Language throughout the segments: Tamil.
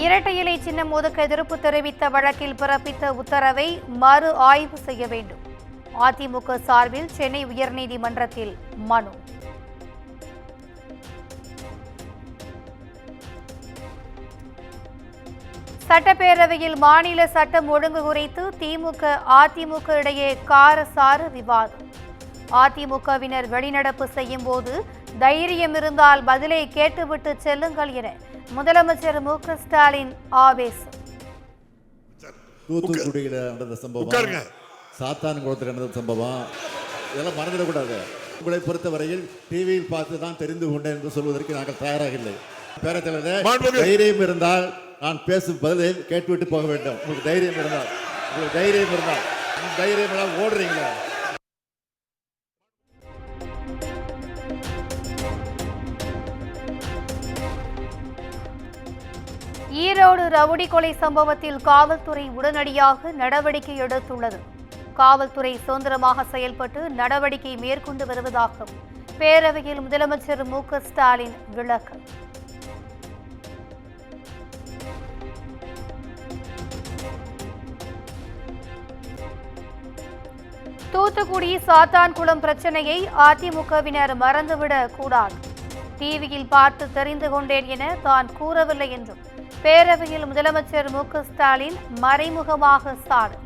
இரட்டை இலை சின்னம் ஒதுக்க எதிர்ப்பு தெரிவித்த வழக்கில் பிறப்பித்த உத்தரவை மறு ஆய்வு செய்ய வேண்டும். அதிமுக சார்பில் சென்னை உயர்நீதிமன்றத்தில் மனு. சட்டப்பேரவையில் மாநில சட்டம் ஒழுங்கு குறித்து திமுக அதிமுக இடையே காரசார விவாதம். அதிமுகவினர் வெளிநடப்பு செய்யும் போது தைரியம் இருந்தால் பதிலை கேட்டுவிட்டு செல்லுங்கள் என முதலமைச்சர் மு.க. ஸ்டாலின் ஆவேசம். தூத்துக்குடியில் நடந்த சம்பவம், சாத்தான்குளத்தில் நடந்த சம்பவம், இதெல்லாம் மறந்துடக்கூடாது. உங்களை பொறுத்தவரையில் டிவியில் பார்த்து தான் தெரிந்து கொண்டேன் என்று சொல்வதற்கு நாங்கள் தயாராக இல்லை. பேரத்தலைவரே, தைரியம் இருந்தால் நான் பேசும் பதிலை கேட்டுவிட்டு போக வேண்டும். உங்களுக்கு தைரியம் இருந்தால் தைரியம் ஓடுறீங்களா? ஈரோடு ரவுடி கொலை சம்பவத்தில் காவல்துறை உடனடியாக நடவடிக்கை எடுத்துள்ளது. காவல்துறை சுதந்திரமாக செயல்பட்டு நடவடிக்கை மேற்கொண்டு வருவதாகவும் பேரவையில் முதலமைச்சர் மு.க. ஸ்டாலின் விளக்கம். தூத்துக்குடி சாத்தான்குளம் பிரச்சனையை அதிமுகவினர் மறந்துவிடக் கூடாது. டிவியில் பார்த்து தெரிந்து கொண்டேன் என தான் கூறவில்லை என்றும் பேரவையில் முதலமைச்சர் மு.க. ஸ்டாலின் மறைமுகமாக சாடல்.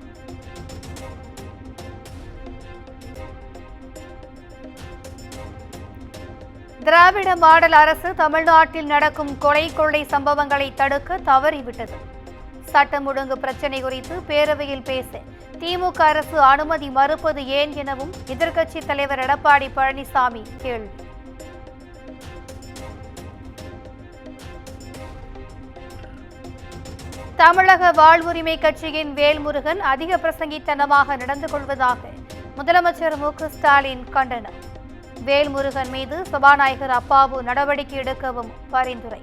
திராவிட மாடல் அரசு தமிழ்நாட்டில் நடக்கும் கொலை கொள்ளை சம்பவங்களை தடுக்க தவறிவிட்டது. சட்டம் ஒழுங்கு பிரச்சினை குறித்து பேரவையில் பேச திமுக அரசு அனுமதி மறுப்பது ஏன் எனவும் எதிர்க்கட்சித் தலைவர் எடப்பாடி பழனிசாமி கேள்வி. தமிழக வாழ்வுரிமை கட்சியின் வேல்முருகன் அதிக பிரசங்கித்தனமாக நடந்து கொள்வதாக முதலமைச்சர் மு.க. ஸ்டாலின் கண்டனம். வேல்முருகன் மீது சபாநாயகர் அப்பாவு நடவடிக்கை எடுக்கவும் பரிந்துரை.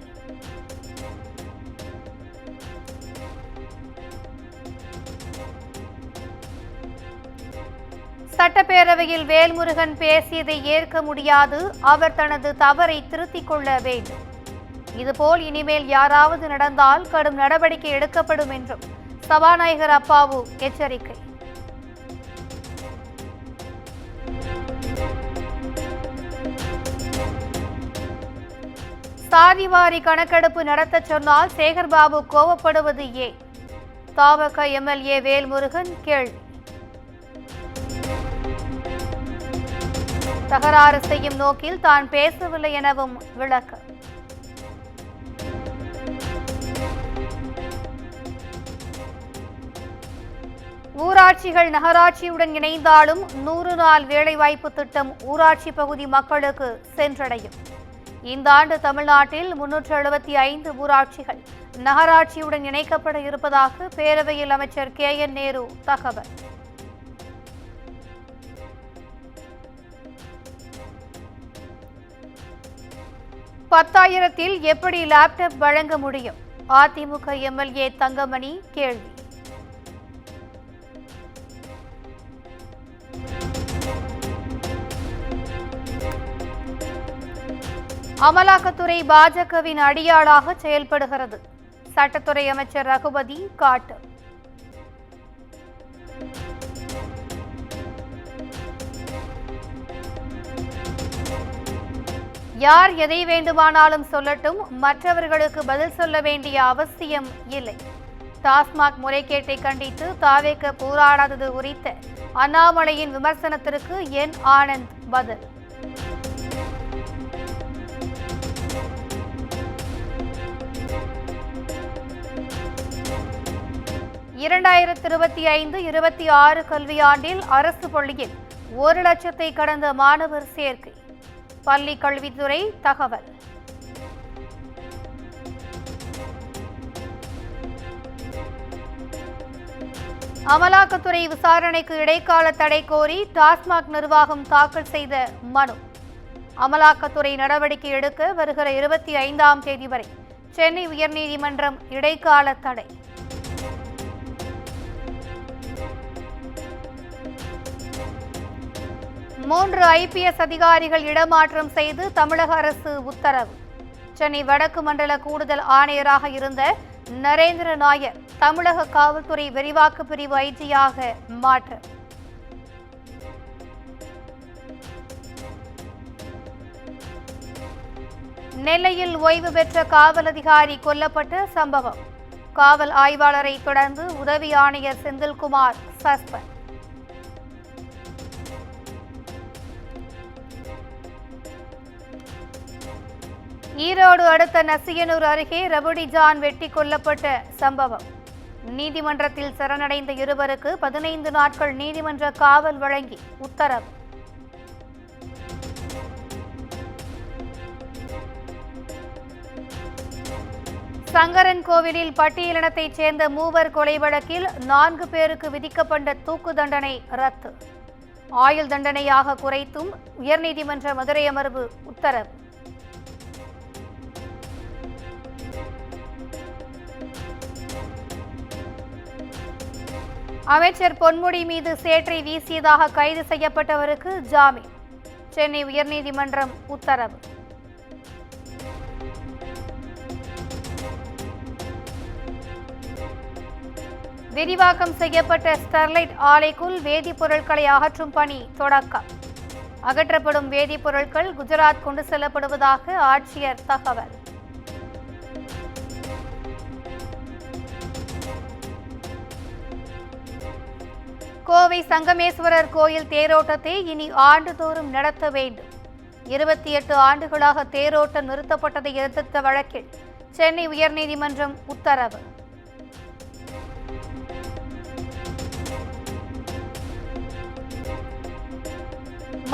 சட்டப்பேரவையில் வேல்முருகன் பேசியதை ஏற்க முடியாது. அவர் தனது தவறை திருத்திக் கொள்ள வேண்டும். இதுபோல் இனிமேல் யாராவது நடந்தால் கடும் நடவடிக்கை எடுக்கப்படும் என்றும் சபாநாயகர் அப்பாவு எச்சரிக்கை. சாதிவாரி கணக்கெடுப்பு நடத்த சொன்னால் சேகர்பாபு கோவப்படுவது ஏன்? தமாக எம்எல்ஏ வேல்முருகன் கேள்வி. தகராறு செய்யும் நோக்கில் தான் பேசவில்லை எனவும் விளக்கம். ஊராட்சிகள் நகராட்சியுடன் இணைந்தாலும் 100 நாள் வேலைவாய்ப்பு திட்டம் ஊராட்சி பகுதி மக்களுக்கு சென்றடையும். இந்த ஆண்டு தமிழ்நாட்டில் 375 ஊராட்சிகள் நகராட்சியுடன் இணைக்கப்பட இருப்பதாக பேரவையில் அமைச்சர் கே.என். நேரு தகவல். பத்தாயிரத்தில் எப்படி லேப்டாப் வழங்க முடியும்? அதிமுக எம்எல்ஏ தங்கமணி கேள்வி. அமலாக்கத்துறை பாஜகவின் அடியாளாக செயல்படுகிறது. சட்டத்துறை அமைச்சர் ரகுபதி காட்டு. யார் எதை வேண்டுமானாலும் சொல்லட்டும், மற்றவர்களுக்கு பதில் சொல்ல வேண்டிய அவசியம் இல்லை. டாஸ்மாக் முறைகேட்டை கண்டித்து தாவேக போராடாதது குறித்த அண்ணாமலையின் விமர்சனத்திற்கு என் ஆனந்த் பதில். இரண்டாயிரத்து 25-26 கல்வியாண்டில் அரசு பள்ளியில் 1 லட்சத்தை கடந்த மாணவர் சேர்க்கை. பள்ளி கல்வித்துறை தகவல். அமலாக்கத்துறை விசாரணைக்கு இடைக்கால தடை கோரி டாஸ்மாக் நிர்வாகம் தாக்கல் செய்த மனு. அமலாக்கத்துறை நடவடிக்கை எடுக்க வருகிற 25ஆம் தேதி வரை சென்னை உயர்நீதிமன்றம் இடைக்கால தடை. மூன்று ஐபிஎஸ் அதிகாரிகள் இடமாற்றம் செய்து தமிழக அரசு உத்தரவு. சென்னை வடக்கு மண்டல கூடுதல் ஆணையராக இருந்த நரேந்திர நாயர் தமிழக காவல்துறை விரிவாக்க பிரிவு ஐஜியாக மாற்றம். நெல்லையில் ஓய்வு பெற்ற காவல் அதிகாரி கொல்லப்பட்ட சம்பவம். காவல் ஆய்வாளரை தொடர்ந்து உதவி ஆணையர் செந்தில்குமார் சஸ்பெண்ட். ஈரோடு அடுத்த நசியனூர் அருகே ரபுடி ஜான் வெட்டி கொல்லப்பட்ட சம்பவம். நீதிமன்றத்தில் சரணடைந்த இருவருக்கு 15 நாட்கள் நீதிமன்ற காவல் வழங்கி உத்தரவு. சங்கரன் கோவிலில் பட்டியலினத்தைச் சேர்ந்த 3 கொலை வழக்கில் 4 பேருக்கு விதிக்கப்பட்ட தூக்கு தண்டனை ரத்து. ஆயுள் தண்டனையாக குறைத்தும் உயர்நீதிமன்ற மதுரை அமர்வு உத்தரவு. அமைச்சர் பொன்முடி மீது சேற்றை வீசியதாக கைது செய்யப்பட்டவருக்கு ஜாமீன். சென்னை உயர்நீதிமன்றம் உத்தரவு. விரிவாக்கம் செய்யப்பட்ட ஸ்டெர்லைட் ஆலைக்குள் வேதிப்பொருட்களை அகற்றும் பணி தொடக்கம். அகற்றப்படும் வேதிப்பொருட்கள் குஜராத் கொண்டு செல்லப்படுவதாக ஆட்சியர் தகவல். கோவை சங்கமேஸ்வரர் கோயில் தேரோட்டத்தை இனி ஆண்டுதோறும் நடத்த வேண்டும். 28 ஆண்டுகளாக தேரோட்டம் நிறுத்தப்பட்டதை எதிர்த்த வழக்கில் சென்னை உயர்நீதிமன்றம் உத்தரவு.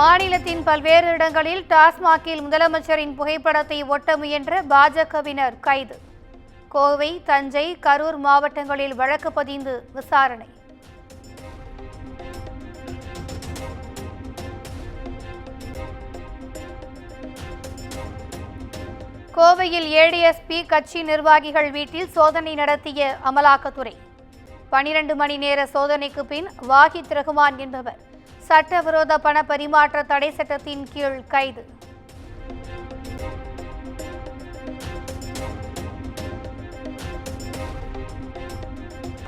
மாநிலத்தின் பல்வேறு இடங்களில் டாஸ்மாகில் முதலமைச்சரின் புகைப்படத்தை ஒட்ட முயன்ற பாஜகவினர் கைது. கோவை, தஞ்சை, கரூர் மாவட்டங்களில் வழக்கு பதிந்து விசாரணை. கோவையில் ஏடிஎஸ்பி கட்சி நிர்வாகிகள் வீட்டில் சோதனை நடத்திய அமலாக்கத்துறை. 12 மணி நேர சோதனைக்கு பின் வாஹித் ரஹ்மான் என்பவர் சட்டவிரோத பண பரிமாற்ற தடை சட்டத்தின் கீழ் கைது.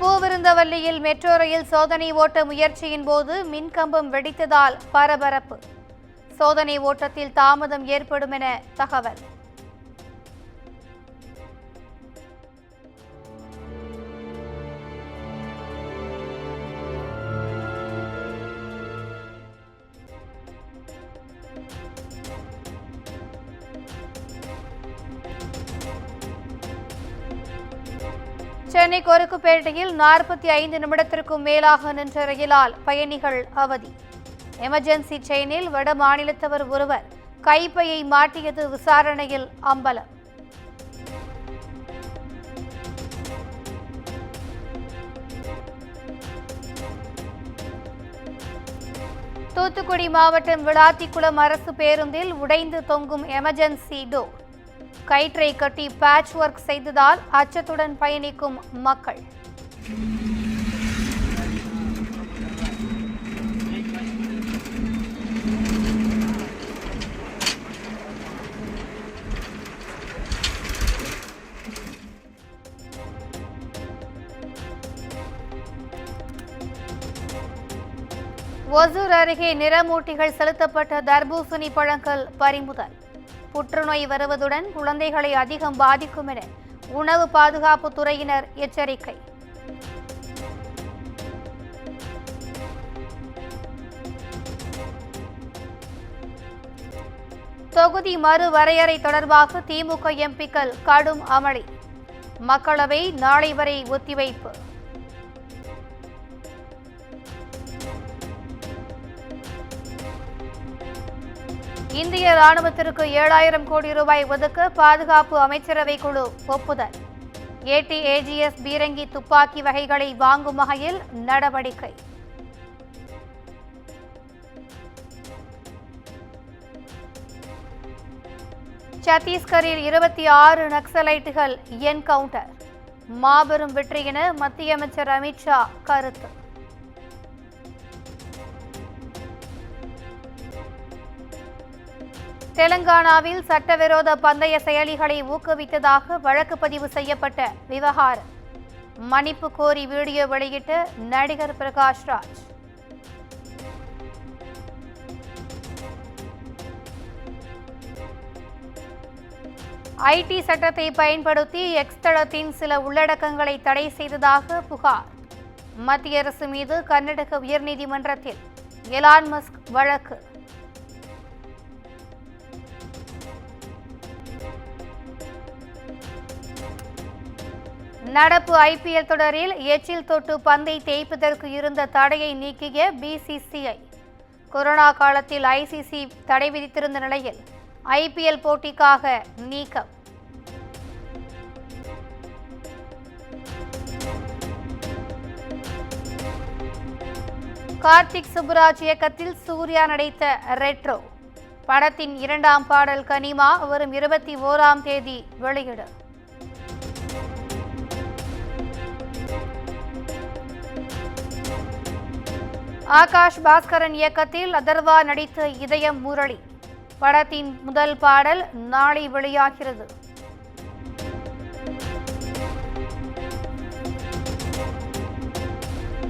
பூவிருந்தவல்லியில் மெட்ரோ ரயில் சோதனை ஓட்ட முயற்சியின் போது மின்கம்பம் வெடித்ததால் பரபரப்பு. சோதனை ஓட்டத்தில் தாமதம் ஏற்படும் என தகவல். சென்னை கொருக்குப்பேட்டையில் 45 நிமிடத்திற்கும் மேலாக நின்ற ரயிலால் பயணிகள் அவதி. எமர்ஜென்சி செயினில் வட மாநிலத்தவர் ஒருவர் கைப்பையை மாட்டியது விசாரணையில் அம்பலம். தூத்துக்குடி மாவட்டம் விளாத்திக்குளம் அரசு பேருந்தில் உடைந்து தொங்கும் எமர்ஜென்சி டோர். கயிற்றை கட்டி பேட்ச் ஒர்க் செய்ததால் அச்சத்துடன் பயணிக்கும் மக்கள். ஒசூர் அருகே நிறமூட்டிகள் செலுத்தப்பட்ட தர்பூசணி பழங்கள் பறிமுதல். புற்றுநோய் வருவதுடன் குழந்தைகளை அதிகம் பாதிக்கும் என உணவு பாதுகாப்பு துறையினர் எச்சரிக்கை. தொகுதி மறுவரையறை தொடர்பாக திமுக எம்பிக்கள் கடும் அமளி. மக்களவை நாளை வரை ஒத்திவைப்பு. இந்திய ராணுவத்திற்கு 7000 கோடி ரூபாய் ஒதுக்க பாதுகாப்பு அமைச்சரவை குழு ஒப்புதல். ஏடிஏஜிஎஸ் பீரங்கி துப்பாக்கி வகைகளை வாங்கும் வகையில் நடவடிக்கை. சத்தீஸ்கரில் 26 நக்சலைட்டுகள் என்கவுண்டர். மாபெரும் வெற்றி என மத்திய அமைச்சர் அமித்ஷா கருத்து. தெலங்கானாவில் சட்டவிரோத பந்தய செயலிகளை ஊக்குவித்ததாக வழக்கு பதிவு செய்யப்பட்ட விவகாரம். மன்னிப்பு கோரி வீடியோ வெளியிட்ட நடிகர் பிரகாஷ் ராஜ். ஐடி சட்டத்தை பயன்படுத்தி எக்ஸ் தளத்தின் சில உள்ளடக்கங்களை தடை செய்ததாக புகார். மத்திய அரசு மீது கர்நாடக உயர்நீதிமன்றத்தில் எலான் மஸ்க் வழக்கு. நடப்பு ஐபிஎல் தொடரில் எச்சில் தொட்டு பந்தை தேய்ப்பதற்கு இருந்த தடையை நீக்கிய பிசிசிஐ. கொரோனா காலத்தில் ஐசிசி தடை விதித்திருந்த நிலையில் ஐபிஎல் போட்டிக்காக நீக்கம். கார்த்திக் சுப்புராஜ் இயக்கத்தில் சூர்யா நடித்த ரெட்ரோ படத்தின் 2ஆம் பாடல் கனிமா வரும் 21ஆம் தேதி வெளியிடு. ஆகாஷ் பாஸ்கரன் இயக்கத்தில் அதர்வா நடித்த இதயம் முரளி படத்தின் முதல் பாடல் நாளை வெளியாகிறது.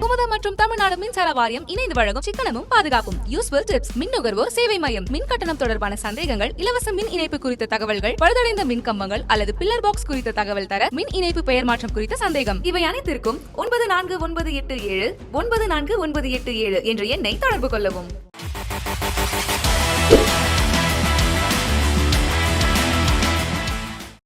குமுதம் மற்றும் தமிழ்நாடு மின்சார வாரியம் இணைந்து வழங்கும் சிக்கனமும் பாதுகாப்பும் யூஸ்ஃபுல் டிப்ஸ். மின் நுகர்வோர் சேவை மையம். மின் கட்டணம் தொடர்பான சந்தேகங்கள், இலவச மின் இணைப்பு குறித்த தகவல்கள், பழுதடைந்த மின் கம்பங்கள் அல்லது பில்லர் பாக்ஸ் குறித்த தகவல் தர, மின் இணைப்பு பெயர் மாற்றம் குறித்த சந்தேகம், இவை அனைத்திற்கும் 9497 94987 என்ற எண்ணை தொடர்பு கொள்ளவும்.